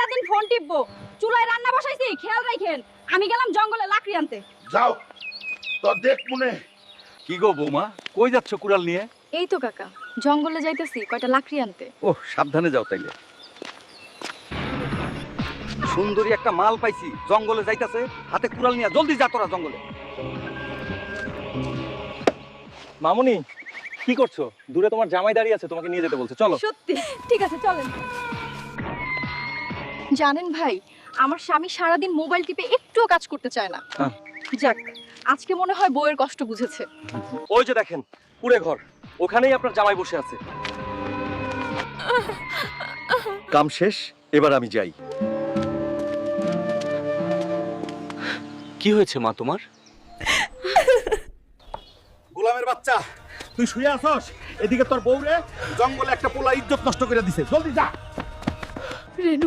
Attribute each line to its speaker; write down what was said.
Speaker 1: সারাদিন ফোন টিপবো, চুলায় রান্না বসাইছি খেয়াল রাখেন। আমি গেলাম জঙ্গলে লাকড়ি আনতে।
Speaker 2: যাও তো দেখ মনে।
Speaker 3: কি গো বৌমা, কই যাচ্ছ কুড়াল নিয়ে?
Speaker 1: এই তো কাকা, জঙ্গলে যাইতেছি কয়টা লাকড়ি আনতে।
Speaker 3: ও সাবধানে যাও তাইলে। সুন্দরী একটা মাল পাইছি, জঙ্গলে যাইতাছে, হাতে কুড়াল নিয়ে। জলদি যা তোরা জঙ্গলে।
Speaker 4: মামুনি কি করছো? দূরে তোমার জামাই দাঁড়িয়ে আছে, তোমাকে নিয়ে যেতে বলছে, চলো।
Speaker 1: সত্যি? ঠিক আছে চলেন। জানেন ভাই, আমার স্বামী সারাদিন মোবাইল টিপে একটুও কাজ করতে চায় না।
Speaker 3: হ্যাঁ।
Speaker 1: যাক, আজকে মনে হয় বউয়ের কষ্ট বুঝেছে।
Speaker 4: ওই যে দেখেন কুড়ে ঘর, ওখানেই আপনার জামাই বসে আছে।
Speaker 3: কাম শেষ, এবার আমি যাই।
Speaker 4: কি হয়েছে মা তোমার?
Speaker 2: গোলামের বাচ্চা, তুই শুয়ে আছস, এদিকে তোর বউরে জঙ্গলে একটা পোলা ইজ্জত নষ্ট করে দিছে। জলদি যা।
Speaker 1: রেণু